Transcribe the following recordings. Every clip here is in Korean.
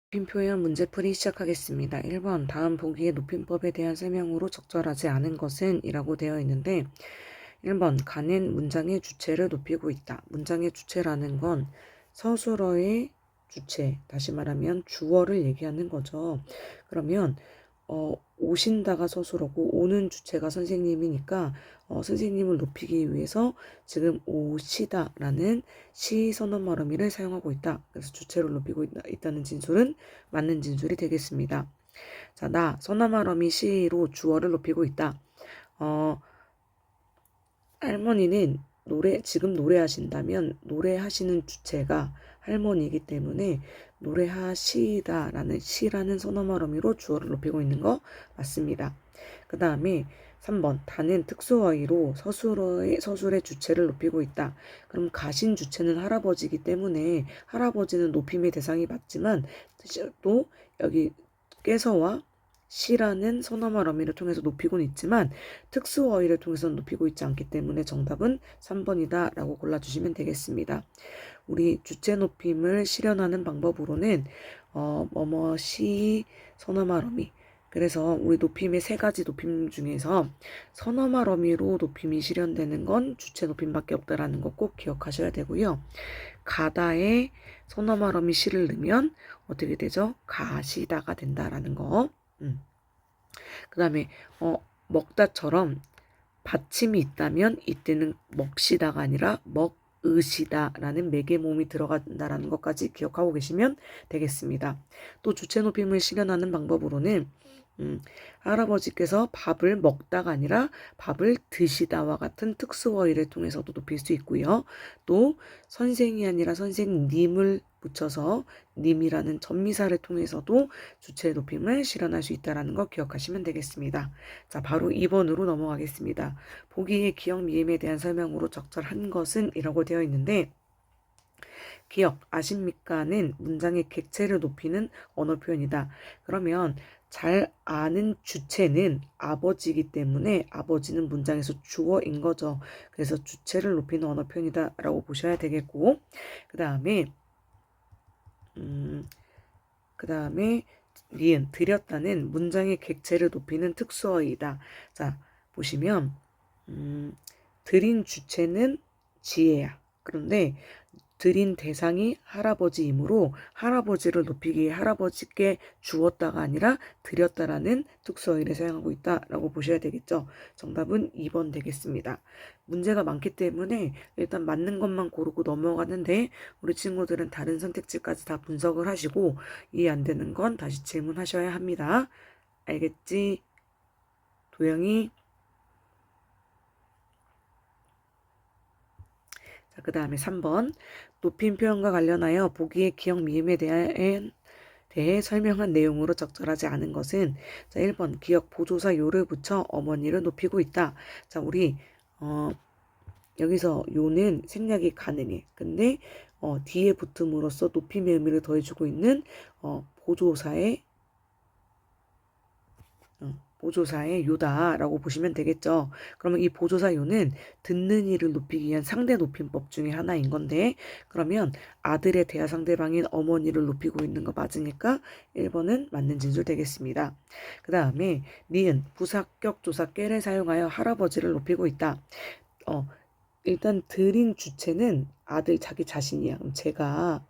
높임표현 문제풀이 시작하겠습니다. 1번 다음 보기의 높임법에 대한 설명으로 적절하지 않은 것은 이라고 되어 있는데 1번 가는 문장의 주체를 높이고 있다. 문장의 주체라는 건 서술어의 주체, 다시 말하면 주어를 얘기하는 거죠. 그러면 오신다가 서술어고 오는 주체가 선생님이니까 선생님을 높이기 위해서 지금 오시다라는 시 선언 말어미를 사용하고 있다. 그래서 주체를 높이고 있다는 진술은 맞는 진술이 되겠습니다. 자, 나 선언 말어미 시로 주어를 높이고 있다. 할머니는 지금 노래하신다면 노래하시는 주체가 할머니이기 때문에 노래하시다라는 시라는 선어말 어미로 주어를 높이고 있는 거 맞습니다. 그 다음에 3번 다는 특수어휘로 서술의 주체를 높이고 있다. 그럼 가신 주체는 할아버지이기 때문에 할아버지는 높임의 대상이 맞지만 또 여기 께서와 시라는 선어말 어미를 통해서 높이고는 있지만 특수어휘를 통해서는 높이고 있지 않기 때문에 정답은 3번이다 라고 골라주시면 되겠습니다. 우리 주체 높임을 실현하는 방법으로는 뭐뭐시 선어말 어미, 그래서 우리 높임의 세 가지 높임 중에서 선어말 어미로 높임이 실현되는 건 주체 높임밖에 없다라는 거 꼭 기억하셔야 되고요. 가다에 선어말 어미 시를 넣으면 어떻게 되죠? 가시다가 된다라는 거. 그 다음에 먹다처럼 받침이 있다면 이때는 먹시다가 아니라 먹으시다라는 매개모음이 들어간다라는 것까지 기억하고 계시면 되겠습니다. 또 주체 높임을 실현하는 방법으로는 할아버지께서 밥을 먹다가 아니라 밥을 드시다와 같은 특수어휘를 통해서도 높일 수 있고요. 또 선생이 아니라 선생님을 붙여서 님이라는 전미사를 통해서도 주체 높임을 실현할 수 있다는 거 기억하시면 되겠습니다. 자, 바로 2번으로 넘어가겠습니다. 보기의 기억 미음에 대한 설명으로 적절한 것은 이라고 되어 있는데 기억, 아십니까는 문장의 객체를 높이는 언어 표현이다. 그러면 잘 아는 주체는 아버지이기 때문에 아버지는 문장에서 주어인 거죠. 그래서 주체를 높이는 언어 표현이다 라고 보셔야 되겠고 그 다음에 니은, 드렸다는 문장의 객체를 높이는 특수어이다. 자, 보시면 드린 주체는 지혜야. 그런데 드린 대상이 할아버지이므로 할아버지를 높이기 위해 할아버지께 주었다가 아니라 드렸다라는 특수어휘를 사용하고 있다라고 보셔야 되겠죠. 정답은 2번 되겠습니다. 문제가 많기 때문에 일단 맞는 것만 고르고 넘어가는데 우리 친구들은 다른 선택지까지 다 분석을 하시고 이해 안 되는 건 다시 질문하셔야 합니다. 알겠지? 도영이? 자, 그 다음에 3번 높임 표현과 관련하여 보기의 기억 미음에 대해 설명한 내용으로 적절하지 않은 것은 자 1번 기억 보조사 요를 붙여 어머니를 높이고 있다. 자 우리 여기서 요는 생략이 가능해. 근데 뒤에 붙음으로써 높임의 의미를 더해주고 있는 보조사의 요다라고 보시면 되겠죠. 그러면 이 보조사 요는 듣는 이를 높이기 위한 상대 높임법 중에 하나인 건데 그러면 아들의 대하 상대방인 어머니를 높이고 있는 거 맞으니까 1번은 맞는 진술 되겠습니다. 그 다음에 니은 부사격 조사 깨를 사용하여 할아버지를 높이고 있다. 일단 드린 주체는 아들 자기 자신이야. 그럼 제가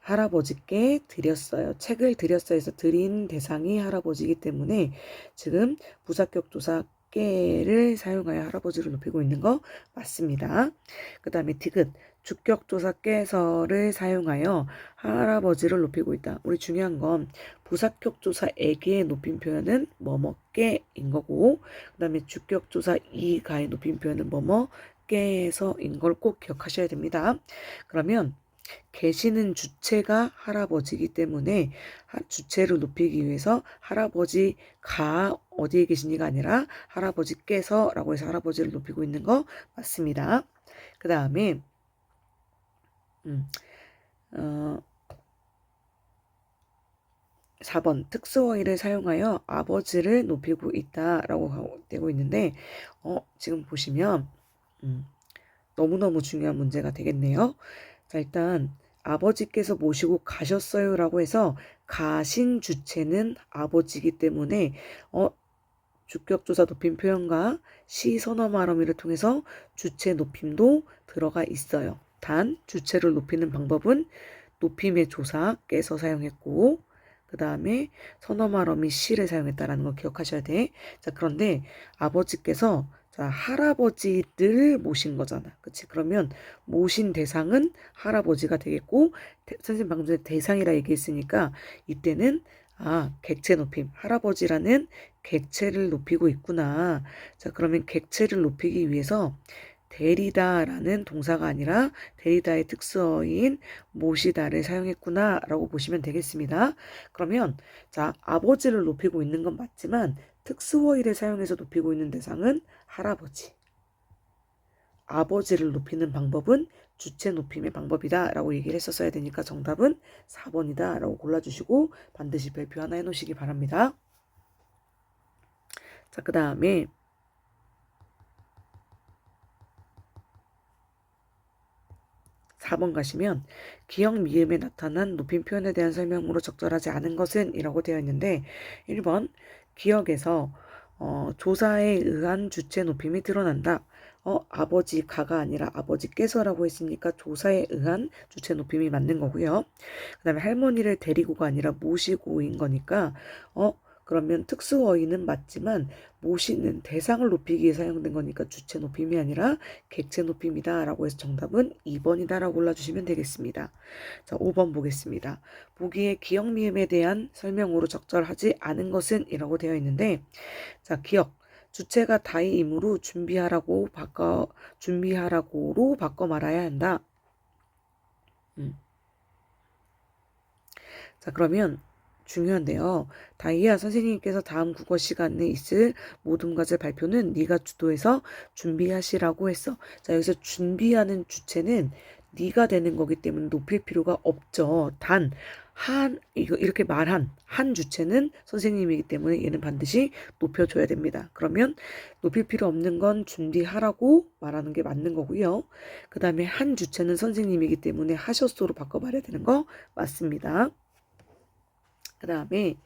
할아버지께 드렸어요. 책을 드렸어요. 해서 드린 대상이 할아버지이기 때문에 지금 부사격 조사 깨를 사용하여 할아버지를 높이고 있는 거 맞습니다. 그 다음에 디귿 주격 조사 깨서를 사용하여 할아버지를 높이고 있다. 우리 중요한 건 부사격 조사에게의 높임 표현은 뭐뭐께인 거고 그 다음에 주격 조사 이가의 높임 표현은 뭐뭐께서인 걸 꼭 기억하셔야 됩니다. 그러면 계시는 주체가 할아버지이기 때문에 주체를 높이기 위해서 할아버지가 어디에 계시니가 아니라 할아버지께서 라고 해서 할아버지를 높이고 있는 거 맞습니다. 그 다음에 4번 특수어휘를 사용하여 아버지를 높이고 있다라고 되고 있는데 지금 보시면 너무너무 중요한 문제가 되겠네요. 자 일단 아버지께서 모시고 가셨어요라고 해서 가신 주체는 아버지이기 때문에 주격조사 높임 표현과 시 선어 말어미를 통해서 주체 높임도 들어가 있어요. 단 주체를 높이는 방법은 높임의 조사께서 사용했고 그 다음에 선어 말어미 시를 사용했다라는 거 기억하셔야 돼. 자, 그런데 아버지께서 자, 할아버지를 모신 거잖아. 그치? 그러면 모신 대상은 할아버지가 되겠고 선생님 방금 전에 대상이라 얘기했으니까 이때는 객체 높임. 할아버지라는 객체를 높이고 있구나. 자, 그러면 객체를 높이기 위해서 데리다라는 동사가 아니라 데리다의 특수어인 모시다를 사용했구나 라고 보시면 되겠습니다. 그러면 자, 아버지를 높이고 있는 건 맞지만 특수어일을 사용해서 높이고 있는 대상은 할아버지. 아버지를 높이는 방법은 주체 높임의 방법이다 라고 얘기를 했었어야 되니까 정답은 4번이다 라고 골라주시고 반드시 별표 하나 해놓으시기 바랍니다. 자, 그 다음에 4번 가시면 기역 미음에 나타난 높임 표현에 대한 설명으로 적절하지 않은 것은 이라고 되어 있는데 1번 기역에서 조사에 의한 주체 높임이 드러난다. 아버지가가 아니라 아버지께서라고 했으니까 조사에 의한 주체 높임이 맞는 거고요. 그 다음에 할머니를 데리고가 아니라 모시고인 거니까 그러면 특수어휘는 맞지만 모시는 대상을 높이기 위해 사용된 거니까 주체 높임이 아니라 객체 높임이다 라고 해서 정답은 2번이다 라고 골라주시면 되겠습니다. 자, 5번 보겠습니다. 보기에 기역 미음에 대한 설명으로 적절하지 않은 것은 이라고 되어 있는데 자, 기역 주체가 다이이므로 준비하라고로 바꿔 말아야 한다. 자, 그러면 중요한데요. 다이아 선생님께서 다음 국어 시간에 있을 모든 것을 발표는 네가 주도해서 준비하시라고 했어. 자, 여기서 준비하는 주체는 네가 되는 거기 때문에 높일 필요가 없죠. 단 이렇게 말한 한 주체는 선생님이기 때문에 얘는 반드시 높여줘야 됩니다. 그러면 높일 필요 없는 건 준비하라고 말하는 게 맞는 거고요. 그 다음에 한 주체는 선생님이기 때문에 하셨소로 바꿔 말해야 되는 거 맞습니다. 그 다음에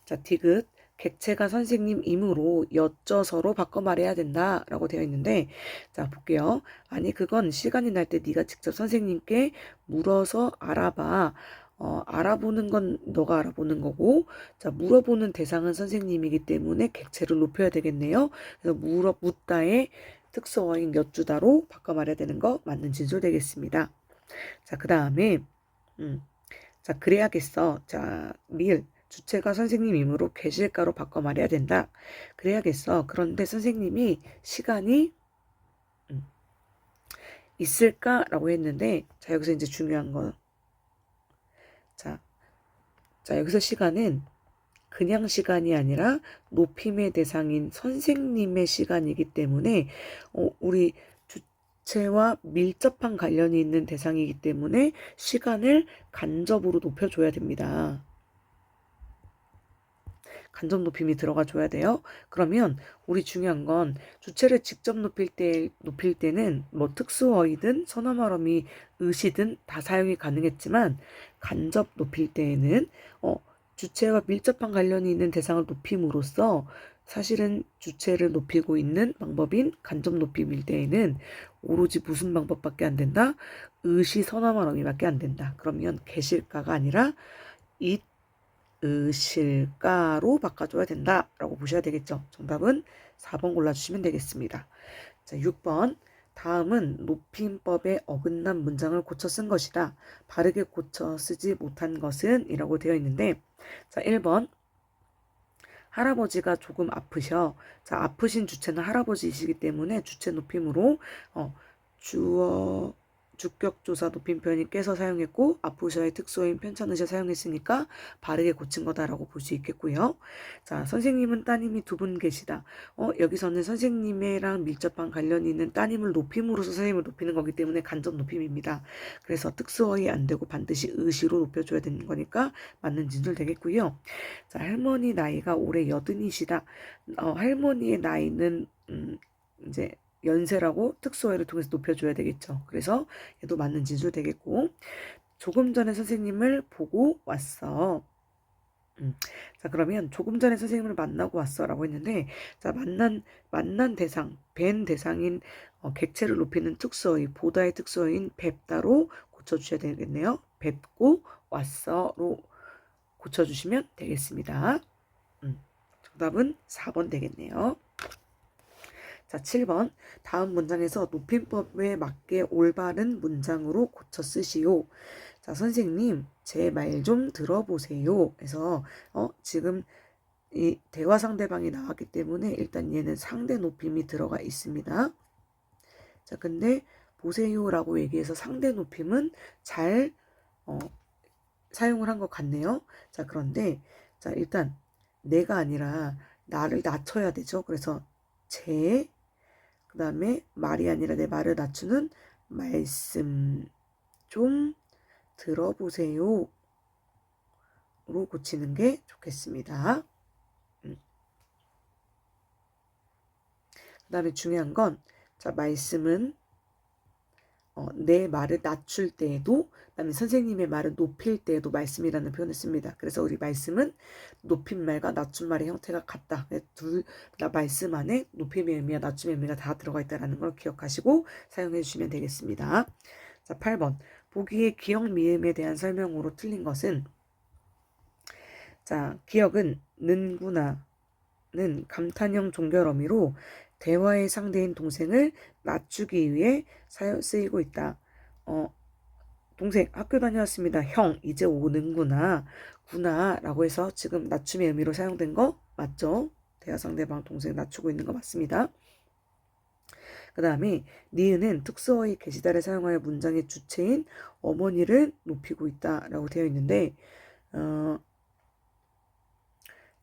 자, 디귿 객체가 선생님이므로 여쭤서로 바꿔 말해야 된다 라고 되어 있는데 자, 볼게요. 아니 그건 시간이 날 때 네가 직접 선생님께 물어서 알아봐. 알아보는 건 너가 알아보는 거고 자, 물어보는 대상은 선생님이기 때문에 객체를 높여야 되겠네요. 그래서 묻다의 특수어인 여쭈다로 바꿔 말해야 되는 거 맞는 진술 되겠습니다. 자, 그 다음에 자, 그래야겠어. 자, 리을. 주체가 선생님이므로 계실가로 바꿔 말해야 된다. 그래야겠어. 그런데 선생님이 시간이 있을까라고 했는데 자, 여기서 이제 중요한 거. 자, 여기서 시간은 그냥 시간이 아니라 높임의 대상인 선생님의 시간이기 때문에 우리 주체와 밀접한 관련이 있는 대상이기 때문에 시간을 간접으로 높여줘야 됩니다. 간접 높임이 들어가 줘야 돼요. 그러면 우리 중요한 건 주체를 직접 높일 때는 뭐 특수어이든 선어말어미 의시든 다 사용이 가능했지만 간접 높일 때에는 주체와 밀접한 관련이 있는 대상을 높임으로써 사실은 주체를 높이고 있는 방법인 간접 높임일 때에는 오로지 무슨 방법밖에 안 된다? 의시 선어말어미밖에 안 된다. 그러면 계실까가 아니라 의실가로 바꿔줘야 된다라고 보셔야 되겠죠. 정답은 4번 골라주시면 되겠습니다. 자, 6번. 다음은 높임법에 어긋난 문장을 고쳐 쓴 것이다. 바르게 고쳐 쓰지 못한 것은 이라고 되어 있는데 자, 1번. 할아버지가 조금 아프셔. 자, 아프신 주체는 할아버지이시기 때문에 주체 높임으로 주격조사 높임 표현이 깨서 사용했고 아프셔의 특수어인 편찮으셔 사용했으니까 바르게 고친 거다라고 볼 수 있겠고요. 자, 선생님은 따님이 2분 계시다. 여기서는 선생님이랑 밀접한 관련이 있는 따님을 높임으로써 선생님을 높이는 거기 때문에 간접 높임입니다. 그래서 특수어이 안 되고 반드시 의시로 높여줘야 되는 거니까 맞는 진술 되겠고요. 자, 할머니 나이가 올해 80이시다. 할머니의 나이는 이제 연세라고 특수어를 통해서 높여줘야 되겠죠. 그래서 얘도 맞는 진술 되겠고 조금 전에 선생님을 보고 왔어. 자, 그러면 조금 전에 선생님을 만나고 왔어라고 했는데, 자, 만난 대상, 뵌 대상인 객체를 높이는 특수어의, 보다의 특수어인 뵙다로 고쳐주셔야 되겠네요. 뵙고 왔어로 고쳐주시면 되겠습니다. 정답은 4번 되겠네요. 자, 7번. 다음 문장에서 높임법에 맞게 올바른 문장으로 고쳐 쓰시오. 자, 선생님, 제 말 좀 들어보세요. 해서, 지금 이 대화 상대방이 나왔기 때문에 일단 얘는 상대 높임이 들어가 있습니다. 자, 근데 보세요라고 얘기해서 상대 높임은 잘, 사용을 한 것 같네요. 자, 그런데, 자, 일단 내가 아니라 나를 낮춰야 되죠. 그래서 그 다음에 말이 아니라 내 말을 낮추는 말씀 좀 들어보세요 로 고치는 게 좋겠습니다. 그 다음에 중요한 건, 자, 말씀은 내 말을 낮출 때에도, 그다음에 선생님의 말을 높일 때에도 말씀이라는 표현을 씁니다. 그래서 우리 말씀은 높임말과 낮춤말의 형태가 같다. 둘 다 말씀 안에 높임의 의미와 낮춤의 의미가 다 들어가 있다는 걸 기억하시고 사용해 주시면 되겠습니다. 자, 8번. 보기의 기억 미음에 대한 설명으로 틀린 것은, 자, 기억은 는구나는 감탄형 종결 어미로 대화의 상대인 동생을 낮추기 위해 쓰이고 있다. 동생 학교 다녀왔습니다. 형 이제 오는구나. 라고 해서 지금 낮춤의 의미로 사용된 거 맞죠? 대화 상대방 동생 낮추고 있는 거 맞습니다. 그 다음에 니은은 특수어의 게시다를 사용하여 문장의 주체인 어머니를 높이고 있다 라고 되어 있는데, 야,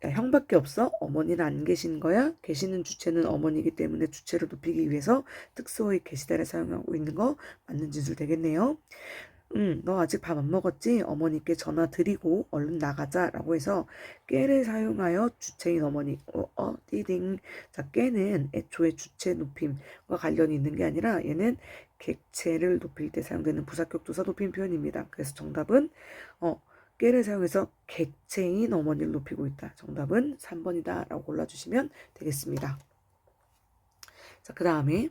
형밖에 없어? 어머니는 안 계신 거야? 계시는 주체는 어머니이기 때문에 주체를 높이기 위해서 특수어의 게시다를 사용하고 있는 거 맞는 진술 되겠네요. 너 아직 밥 안 먹었지? 어머니께 전화 드리고 얼른 나가자 라고 해서 깨를 사용하여 주체인 어머니, 띠딩. 자, 깨는 애초에 주체 높임과 관련이 있는 게 아니라 얘는 객체를 높일 때 사용되는 부사격 조사 높임 표현입니다. 그래서 정답은 깨를 사용해서 객체인 어머니를 높이고 있다. 정답은 3번이다 라고 골라주시면 되겠습니다. 자, 그 다음에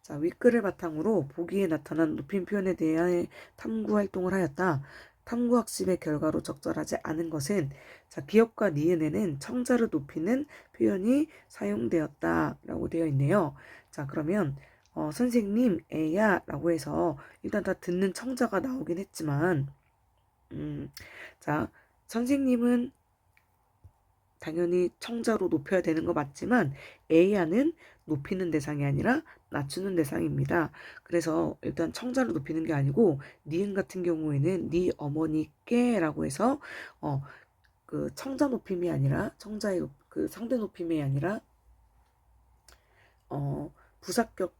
자, 윗글을 바탕으로 보기에 나타난 높임 표현에 대한 탐구 활동을 하였다. 탐구 학습의 결과로 적절하지 않은 것은, 자, 기억과 니은에는 청자를 높이는 표현이 사용되었다 라고 되어 있네요. 자, 그러면 선생님 애야 라고 해서 일단 다 듣는 청자가 나오긴 했지만, 자, 선생님은 당연히 청자로 높여야 되는 거 맞지만 애야는 높이는 대상이 아니라 낮추는 대상입니다. 그래서 일단 청자로 높이는 게 아니고 니은 같은 경우에는 니 어머니께 라고 해서 그 청자 높임이 아니라 청자의 그 상대 높임이 아니라 부사격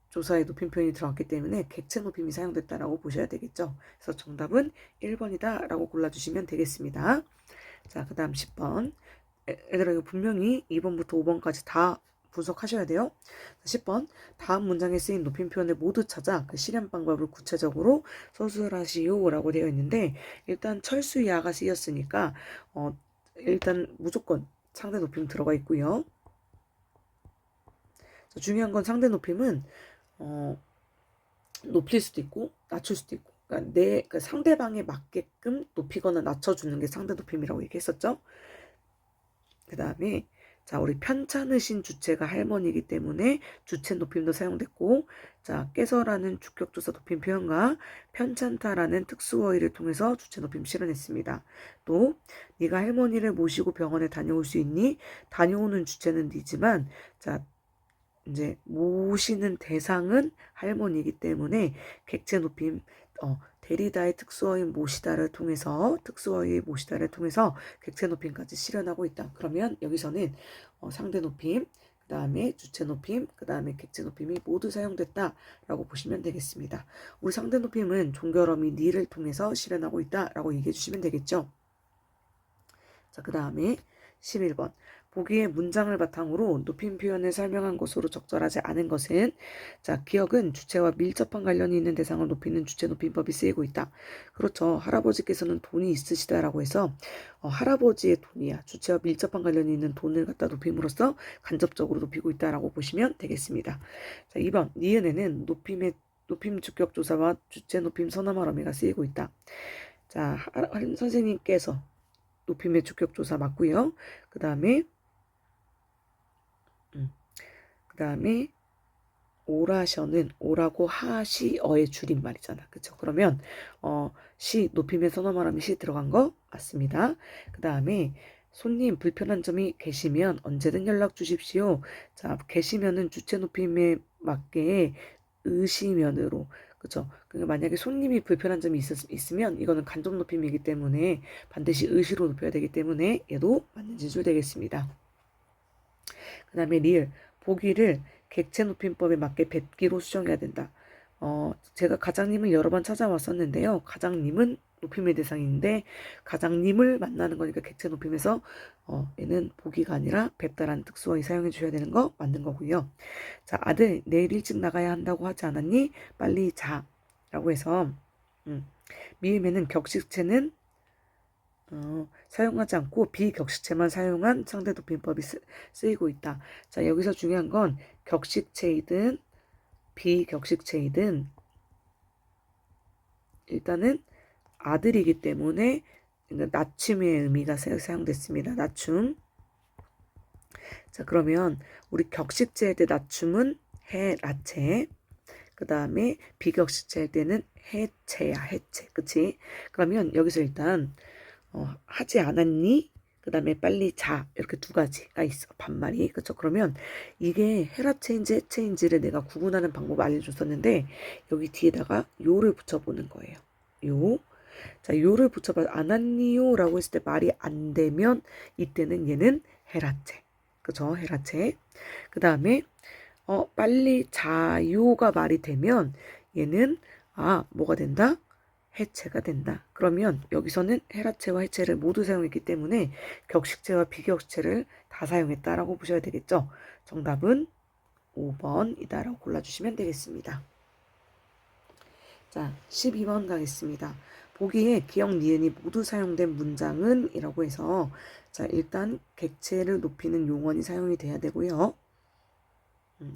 조사의 높임 표현이 들어갔기 때문에 객체 높임이 사용됐다라고 보셔야 되겠죠. 그래서 정답은 1번이다 라고 골라주시면 되겠습니다. 자, 그 다음 10번. 얘들아, 이거 분명히 2번부터 5번까지 다 분석하셔야 돼요. 10번. 다음 문장에 쓰인 높임 표현을 모두 찾아 그 실현 방법을 구체적으로 서술하시오 라고 되어 있는데, 일단 철수야가 쓰였으니까 일단 무조건 상대 높임 들어가 있고요. 중요한 건 상대 높임은 높일 수도 있고 낮출 수도 있고, 그러니까 그 상대방에 맞게끔 높이거나 낮춰주는 게 상대 높임이라고 얘기했었죠. 그 다음에 자, 우리 편찮으신 주체가 할머니이기 때문에 주체 높임도 사용됐고, 자, 깨서라는 주격조사 높임 표현과 편찮다라는 특수어휘를 통해서 주체 높임 실현했습니다. 또 네가 할머니를 모시고 병원에 다녀올 수 있니? 다녀오는 주체는 니지만, 자, 이제 모시는 대상은 할머니이기 때문에 객체 높임, 데리다의 특수어인 모시다를 통해서 객체 높임까지 실현하고 있다. 그러면 여기서는 상대 높임, 그 다음에 주체 높임, 그 다음에 객체 높임이 모두 사용됐다라고 보시면 되겠습니다. 우리 상대 높임은 종결어미 니를 통해서 실현하고 있다라고 얘기해 주시면 되겠죠. 자, 그 다음에 11번. 보기에 문장을 바탕으로 높임 표현을 설명한 것으로 적절하지 않은 것은 자, 기억은 주체와 밀접한 관련이 있는 대상을 높이는 주체 높임법이 쓰이고 있다. 그렇죠. 할아버지께서는 돈이 있으시다라고 해서 할아버지의 돈이야. 주체와 밀접한 관련이 있는 돈을 갖다 높임으로써 간접적으로 높이고 있다라고 보시면 되겠습니다. 자, 2번 니은에는 높임 주격 조사와 주체 높임 선어말 어미가 쓰이고 있다. 자, 선생님께서 높임의 주격 조사 맞고요. 그 다음에 오라셔는 오라고 하시어의 줄임말이잖아. 그쵸? 그러면 시 높임의 선어말하면 시 들어간 거 맞습니다. 그 다음에 손님 불편한 점이 계시면 언제든 연락 주십시오. 자, 계시면은 주체 높임에 맞게 의시면으로 그쵸? 그러니까 만약에 손님이 불편한 점이 있으면 이거는 간접 높임이기 때문에 반드시 의시로 높여야 되기 때문에 얘도 맞는 진술 되겠습니다. 그 다음에 리을 보기를 객체 높임법에 맞게 뵙기로 수정해야 된다. 제가 가장님을 여러 번 찾아왔었는데요. 가장님은 높임의 대상인데 가장님을 만나는 거니까 객체 높임에서 얘는 보기가 아니라 뵙다라는 특수어휘 사용해 주셔야 되는 거 맞는 거고요. 자, 아들 내일 일찍 나가야 한다고 하지 않았니? 빨리 자 라고 해서 미음에는 격식체는 사용하지 않고 비격식체만 사용한 상대 높임법이 쓰이고 있다. 자, 여기서 중요한 건 격식체이든 비격식체이든 일단은 아들이기 때문에 낮춤의 의미가 사용됐습니다. 낮춤. 자, 그러면 우리 격식체일 때 낮춤은 해라체. 그 다음에 비격식체일 때는 해체야, 해체. 그치? 그러면 여기서 일단 하지 않았니? 그 다음에 빨리 자. 이렇게 두 가지가 있어. 반말이. 그쵸? 그러면 이게 헤라체인지 해체인지를 내가 구분하는 방법 알려줬었는데 여기 뒤에다가 요를 붙여보는 거예요. 요. 자, 요를 붙여봐. 않았니요? 라고 했을 때 말이 안 되면 이때는 얘는 헤라체. 그쵸? 헤라체. 그 다음에 빨리 자요가 말이 되면 얘는 뭐가 된다? 해체가 된다. 그러면 여기서는 헤라체와 해체를 모두 사용했기 때문에 격식체와 비격식체를 다 사용했다라고 보셔야 되겠죠. 정답은 5번이다라고 골라주시면 되겠습니다. 자, 12번 가겠습니다. 보기에 기역, 니은이 모두 사용된 문장은 이라고 해서 자, 일단 객체를 높이는 용언이 사용이 돼야 되고요.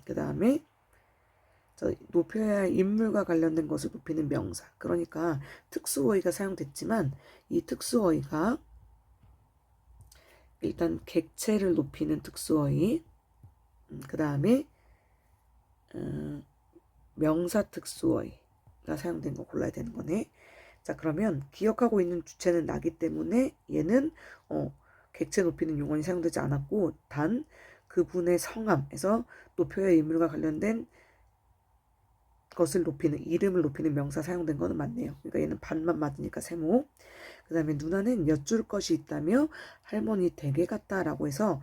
그 다음에 높여야 할 인물과 관련된 것을 높이는 명사. 그러니까 특수어휘가 사용됐지만 이 특수어휘가 일단 객체를 높이는 특수어휘. 그 다음에 명사 특수어휘가 사용된 거 골라야 되는 거네. 자, 그러면 기억하고 있는 주체는 나기 때문에 얘는 객체 높이는 용언이 사용되지 않았고 단 그분의 성함에서 높여야 할 인물과 관련된 것을 높이는 이름을 높이는 명사 사용된 거는 맞네요. 그러니까 얘는 반만 맞으니까 세모. 그 다음에 누나는 여쭐 것이 있다며 할머니 댁에 갔다라고 해서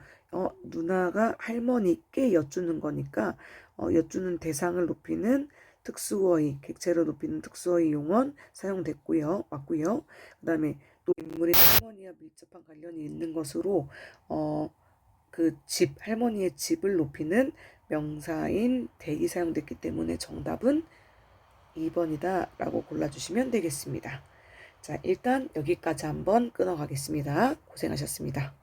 누나가 할머니께 여쭈는 거니까 여쭈는 대상을 높이는 특수어휘, 객체를 높이는 특수어휘 용언 사용됐고요. 맞고요. 그 다음에 또 인물이 할머니와 밀접한 관련이 있는 것으로 그 집, 할머니의 집을 높이는 명사인 댁이 사용됐기 때문에 정답은 2번이다 라고 골라주시면 되겠습니다. 자, 일단 여기까지 한번 끊어가겠습니다. 고생하셨습니다.